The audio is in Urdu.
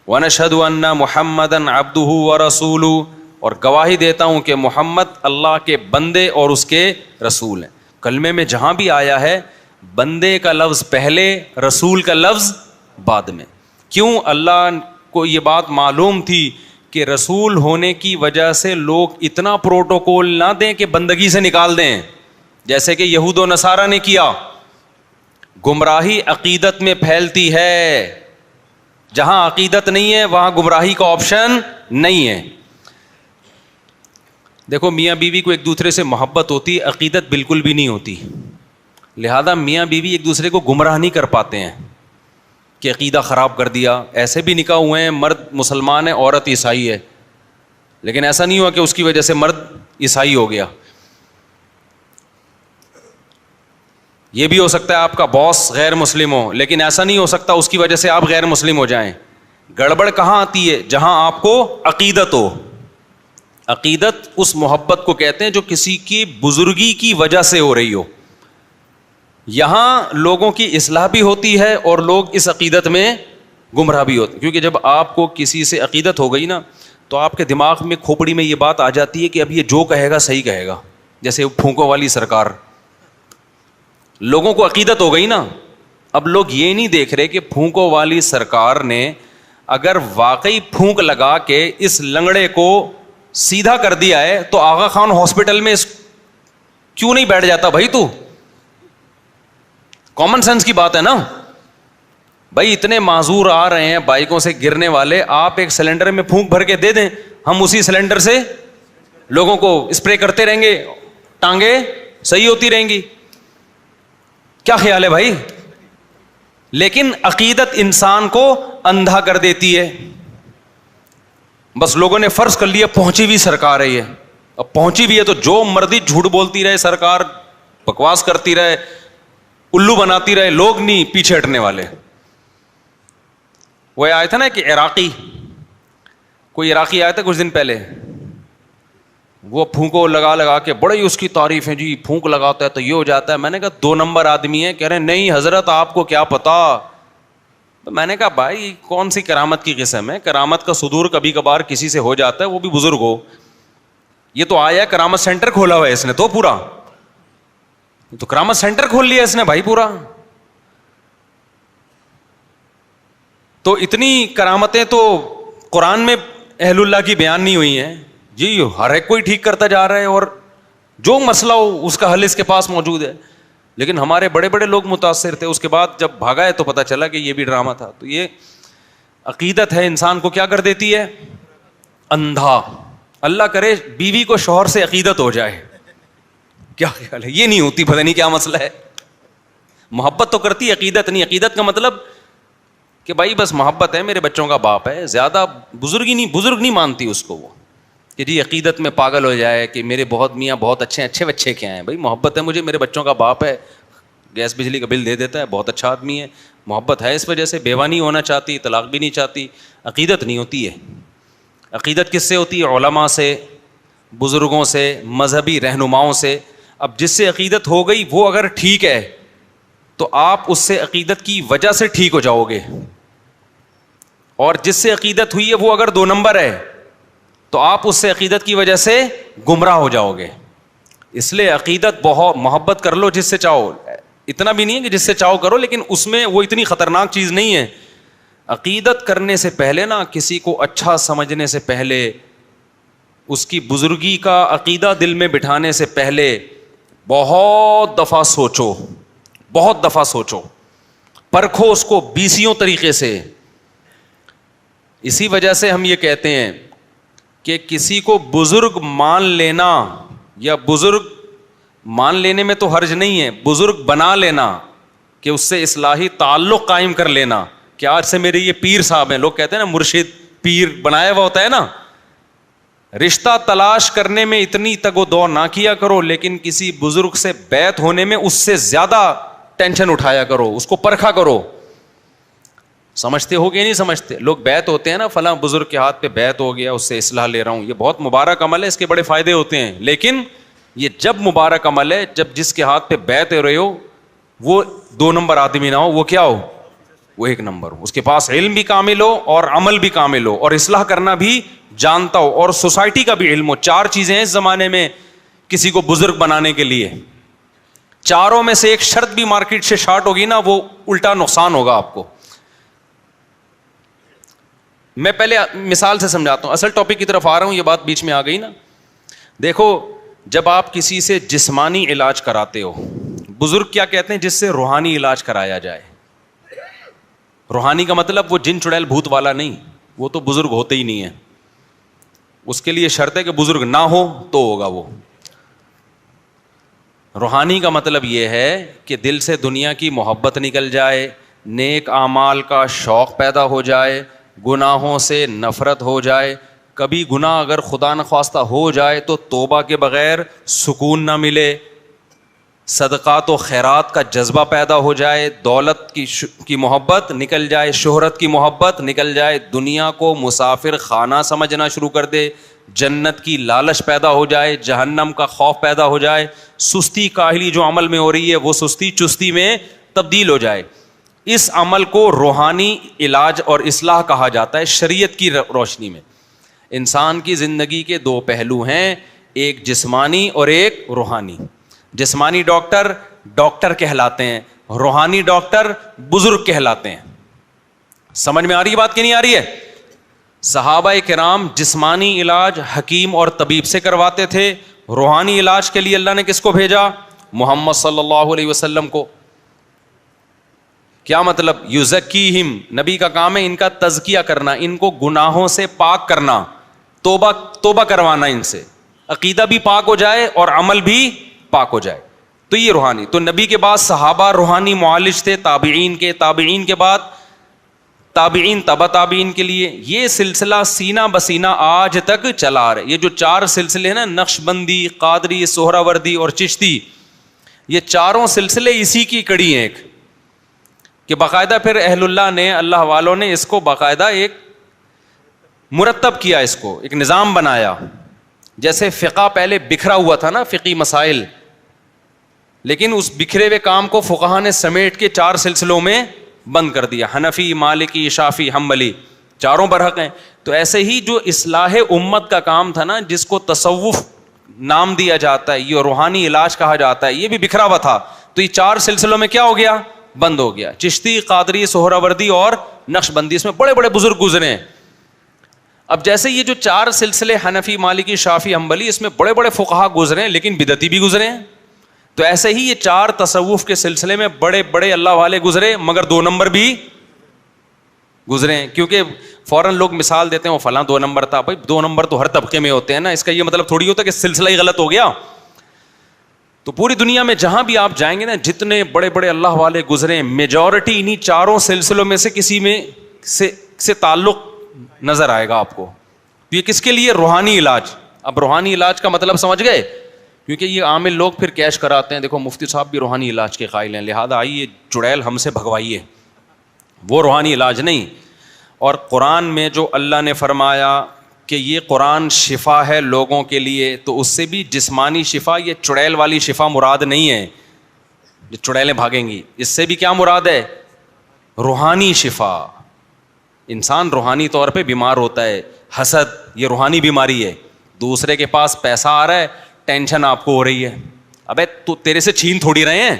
وَنَشْهَدُ أَنَّ مُحَمَّدًا عَبْدُهُ وَرَسُولُهُ, اور گواہی دیتا ہوں کہ محمد اللہ کے بندے اور اس کے رسول ہیں. کلمے میں جہاں بھی آیا ہے بندے کا لفظ پہلے, رسول کا لفظ بعد میں. کیوں؟ اللہ کو یہ بات معلوم تھی کہ رسول ہونے کی وجہ سے لوگ اتنا پروٹوکول نہ دیں کہ بندگی سے نکال دیں, جیسے کہ یہود و نصارہ نے کیا. گمراہی عقیدت میں پھیلتی ہے, جہاں عقیدت نہیں ہے وہاں گمراہی کا آپشن نہیں ہے. دیکھو میاں بیوی کو ایک دوسرے سے محبت ہوتی ہے, عقیدت بالکل بھی نہیں ہوتی, لہذا میاں بیوی ایک دوسرے کو گمراہ نہیں کر پاتے ہیں کہ عقیدہ خراب کر دیا. ایسے بھی نکاح ہوئے ہیں, مرد مسلمان ہے عورت عیسائی ہے, لیکن ایسا نہیں ہوا کہ اس کی وجہ سے مرد عیسائی ہو گیا. یہ بھی ہو سکتا ہے آپ کا باس غیر مسلم ہو, لیکن ایسا نہیں ہو سکتا اس کی وجہ سے آپ غیر مسلم ہو جائیں. گڑبڑ کہاں آتی ہے؟ جہاں آپ کو عقیدت ہو. عقیدت اس محبت کو کہتے ہیں جو کسی کی بزرگی کی وجہ سے ہو رہی ہو. یہاں لوگوں کی اصلاح بھی ہوتی ہے اور لوگ اس عقیدت میں گمراہ بھی ہوتے ہیں, کیونکہ جب آپ کو کسی سے عقیدت ہو گئی نا تو آپ کے دماغ میں کھوپڑی میں یہ بات آ جاتی ہے کہ اب یہ جو کہے گا صحیح کہے گا. جیسے پھونکوں والی سرکار, لوگوں کو عقیدت ہو گئی نا, اب لوگ یہ نہیں دیکھ رہے کہ پھونکوں والی سرکار نے اگر واقعی پھونک لگا کے اس لنگڑے کو سیدھا کر دیا ہے تو آغا خان ہاسپٹل میں کیوں نہیں بیٹھ جاتا بھائی؟ تو کامن سینس کی بات ہے نا بھائی. اتنے معذور آ رہے ہیں بائکوں سے گرنے والے, آپ ایک سلنڈر میں پھونک بھر کے دے دیں, ہم اسی سلنڈر سے لوگوں کو اسپرے کرتے رہیں گے, ٹانگیں صحیح ہوتی رہیں گی. کیا خیال ہے بھائی؟ لیکن عقیدت انسان کو اندھا کر دیتی ہے. بس لوگوں نے فرض کر لیا پہنچی ہوئی سرکار ہے یہ, اب پہنچی بھی ہے تو جو مرضی جھوٹ بولتی رہے سرکار, بکواس کرتی رہے, الو بناتی رہے, لوگ نہیں پیچھے ہٹنے والے. وہ آیا تھا نا کہ کوئی عراقی آیا تھا کچھ دن پہلے, وہ پھونکو لگا لگا کے بڑے ہی اس کی تعریف ہے, جی پھونک لگاتا ہے تو یہ ہو جاتا ہے. میں نے کہا 2 نمبر آدمی ہے. کہہ رہے نہیں حضرت آپ کو کیا پتا. تو میں نے کہا بھائی کون سی کرامت کی قسم ہے؟ کرامت کا صدور کبھی کبھار کسی سے ہو جاتا ہے, وہ بھی بزرگ ہو. یہ تو آیا کرامت سینٹر کھولا ہوا ہے اس نے تو پورا, تو کرامت سینٹر کھول لیا اس نے بھائی پورا. تو اتنی کرامتیں تو قرآن میں اہل اللہ کی بیان نہیں ہوئی ہیں جی. ہر ایک کوئی ٹھیک کرتا جا رہا ہے اور جو مسئلہ ہو اس کا حل اس کے پاس موجود ہے. لیکن ہمارے بڑے بڑے لوگ متاثر تھے, اس کے بعد جب بھاگا ہے تو پتہ چلا کہ یہ بھی ڈرامہ تھا. تو یہ عقیدت ہے انسان کو کیا کر دیتی ہے؟ اندھا. اللہ کرے بیوی کو شوہر سے عقیدت ہو جائے, کیا خیال ہے؟ یہ نہیں ہوتی, پتہ نہیں کیا مسئلہ ہے. محبت تو کرتی, عقیدت نہیں. عقیدت کا مطلب کہ بھائی بس محبت ہے, میرے بچوں کا باپ ہے, زیادہ بزرگ نہیں مانتی اس کو وہ کہ جی عقیدت میں پاگل ہو جائے کہ میرے بہت میاں بہت اچھے بچے کیا ہیں. بھائی محبت ہے مجھے, میرے بچوں کا باپ ہے, گیس بجلی کا بل دے دیتا ہے, بہت اچھا آدمی ہے, محبت ہے اس وجہ سے, بیوہ نہیں ہونا چاہتی, طلاق بھی نہیں چاہتی. عقیدت نہیں ہوتی ہے. عقیدت کس سے ہوتی ہے؟ علماء سے, بزرگوں سے, مذہبی رہنماؤں سے. اب جس سے عقیدت ہو گئی وہ اگر ٹھیک ہے تو آپ اس سے عقیدت کی وجہ سے ٹھیک ہو جاؤ گے, اور جس سے عقیدت ہوئی ہے وہ اگر 2 نمبر ہے تو آپ اس سے عقیدت کی وجہ سے گمراہ ہو جاؤ گے. اس لیے عقیدت بہت محبت کر لو جس سے چاہو, اتنا بھی نہیں ہے کہ جس سے چاہو کرو, لیکن اس میں وہ اتنی خطرناک چیز نہیں ہے. عقیدت کرنے سے پہلے نا, کسی کو اچھا سمجھنے سے پہلے, اس کی بزرگی کا عقیدہ دل میں بٹھانے سے پہلے بہت دفعہ سوچو, پرکھو اس کو 20 طریقے سے. اسی وجہ سے ہم یہ کہتے ہیں کہ کسی کو بزرگ مان لینا, یا بزرگ مان لینے میں تو حرج نہیں ہے, بزرگ بنا لینا کہ اس سے اصلاحی تعلق قائم کر لینا کہ آج سے میرے یہ پیر صاحب ہیں. لوگ کہتے ہیں نا مرشد پیر بنایا ہوا ہوتا ہے نا. رشتہ تلاش کرنے میں اتنی تگ و دو نہ کیا کرو, لیکن کسی بزرگ سے بیعت ہونے میں اس سے زیادہ ٹینشن اٹھایا کرو, اس کو پرکھا کرو. سمجھتے ہو کہ نہیں سمجھتے؟ لوگ بیعت ہوتے ہیں نا, فلاں بزرگ کے ہاتھ پہ بیعت ہو گیا, اس سے اصلاح لے رہا ہوں, یہ بہت مبارک عمل ہے, اس کے بڑے فائدے ہوتے ہیں. لیکن یہ جب مبارک عمل ہے جب جس کے ہاتھ پہ بیعت ہو رہے ہو وہ 2 نمبر آدمی نہ ہو, وہ کیا ہو؟ وہ ایک نمبر ہو, اس کے پاس علم بھی کامل ہو اور عمل بھی کامل ہو اور اصلاح کرنا بھی جانتا ہو اور سوسائٹی کا بھی علم ہو. 4 چیزیں ہیں اس زمانے میں کسی کو بزرگ بنانے کے لیے. چاروں میں سے ایک شرط بھی مارکیٹ سے شارٹ ہوگی نا, وہ الٹا نقصان ہوگا آپ کو. میں پہلے مثال سے سمجھاتا ہوں, اصل ٹاپک کی طرف آ رہا ہوں, یہ بات بیچ میں آ گئی نا. دیکھو, جب آپ کسی سے جسمانی علاج کراتے ہو, بزرگ کیا کہتے ہیں, جس سے روحانی علاج کرایا جائے. روحانی کا مطلب وہ جن چڑیل بھوت والا نہیں, وہ تو بزرگ ہوتے ہی نہیں ہے. اس کے لیے شرط ہے کہ بزرگ نہ ہو تو ہوگا وہ. روحانی کا مطلب یہ ہے کہ دل سے دنیا کی محبت نکل جائے, نیک اعمال کا شوق پیدا ہو جائے, گناہوں سے نفرت ہو جائے. کبھی گناہ اگر خدا نخواستہ ہو جائے تو توبہ کے بغیر سکون نہ ملے, صدقات و خیرات کا جذبہ پیدا ہو جائے, دولت کی محبت نکل جائے, شہرت کی محبت نکل جائے, دنیا کو مسافر خانہ سمجھنا شروع کر دے, جنت کی لالچ پیدا ہو جائے, جہنم کا خوف پیدا ہو جائے, سستی کاہلی جو عمل میں ہو رہی ہے وہ سستی چستی میں تبدیل ہو جائے. اس عمل کو روحانی علاج اور اصلاح کہا جاتا ہے شریعت کی روشنی میں. انسان کی زندگی کے 2 پہلو ہیں, ایک جسمانی اور ایک روحانی. جسمانی ڈاکٹر کہلاتے ہیں, روحانی ڈاکٹر بزرگ کہلاتے ہیں. سمجھ میں آ رہی ہے بات کہ نہیں آ رہی ہے؟ صحابہ کرام جسمانی علاج حکیم اور طبیب سے کرواتے تھے, روحانی علاج کے لیے اللہ نے کس کو بھیجا؟ محمد صلی اللہ علیہ وسلم کو. کیا مطلب؟ یزکیہم, نبی کا کام ہے ان کا تزکیہ کرنا, ان کو گناہوں سے پاک کرنا, توبہ کروانا, ان سے عقیدہ بھی پاک ہو جائے اور عمل بھی پاک ہو جائے. تو یہ روحانی. تو نبی کے بعد صحابہ روحانی معالج تھے, تابعین کے بعد تابعین تبع تابعین کے لیے. یہ سلسلہ سینہ بسینہ آج تک چلا آ رہا ہے. یہ جو 4 سلسلے ہیں نا, نقش بندی, قادری, سہراوردی اور چشتی, یہ چاروں سلسلے اسی کی کڑی ہیں. ایک کہ باقاعدہ پھر اہل اللہ نے, اللہ والوں نے اس کو باقاعدہ ایک مرتب کیا, اس کو ایک نظام بنایا. جیسے فقہ پہلے بکھرا ہوا تھا نا, فقی مسائل, لیکن اس بکھرے ہوئے کام کو فقہا نے سمیٹ کے 4 سلسلوں میں بند کر دیا. حنفی, مالکی, شافعی, حنبلی, چاروں برحق ہیں. تو ایسے ہی جو اصلاح امت کا کام تھا نا, جس کو تصوف نام دیا جاتا ہے, یہ روحانی علاج کہا جاتا ہے, یہ بھی بکھرا ہوا تھا. تو یہ 4 سلسلوں میں کیا ہو گیا؟ بند ہو گیا. چشتی, قادری, سہراوردی اور نقش بندی, اس میں بڑے بڑے بزرگ گزرے ہیں. اب جیسے یہ جو 4 سلسلے حنفی, مالکی, شافعی, حنبلی, اس میں بڑے بڑے فقہا گزرے ہیں لیکن بدعتی بھی گزرے ہیں. تو ایسے ہی یہ 4 تصوف کے سلسلے میں بڑے بڑے اللہ والے گزرے, مگر 2 نمبر بھی گزرے ہیں. کیونکہ فوراً لوگ مثال دیتے ہیں وہ فلاں 2 نمبر تھا. بھائی 2 نمبر تو ہر طبقے میں ہوتے ہیں نا, اس کا یہ مطلب تھوڑی ہوتا کہ سلسلہ ہی غلط ہو گیا. تو پوری دنیا میں جہاں بھی آپ جائیں گے نا, جتنے بڑے بڑے اللہ والے گزرے ہیں, میجورٹی انہی 4 سلسلوں میں سے کسی میں سے تعلق نظر آئے گا آپ کو. تو یہ کس کے لیے؟ روحانی علاج. اب روحانی علاج کا مطلب سمجھ گئے؟ کیونکہ یہ عامل لوگ پھر کیش کراتے ہیں, دیکھو مفتی صاحب بھی روحانی علاج کے قائل ہیں, لہذا آئیے چڑیل ہم سے بھگوائیے. وہ روحانی علاج نہیں. اور قرآن میں جو اللہ نے فرمایا کہ یہ قرآن شفا ہے لوگوں کے لیے, تو اس سے بھی جسمانی شفا, یہ چڑیل والی شفا مراد نہیں ہے جو چڑیلیں بھاگیں گی. اس سے بھی کیا مراد ہے؟ روحانی شفا. انسان روحانی طور پہ بیمار ہوتا ہے. حسد, یہ روحانی بیماری ہے. دوسرے کے پاس پیسہ آ رہا ہے, ٹینشن آپ کو ہو رہی ہے. ابے تو تیرے سے چھین تھوڑی رہے ہیں,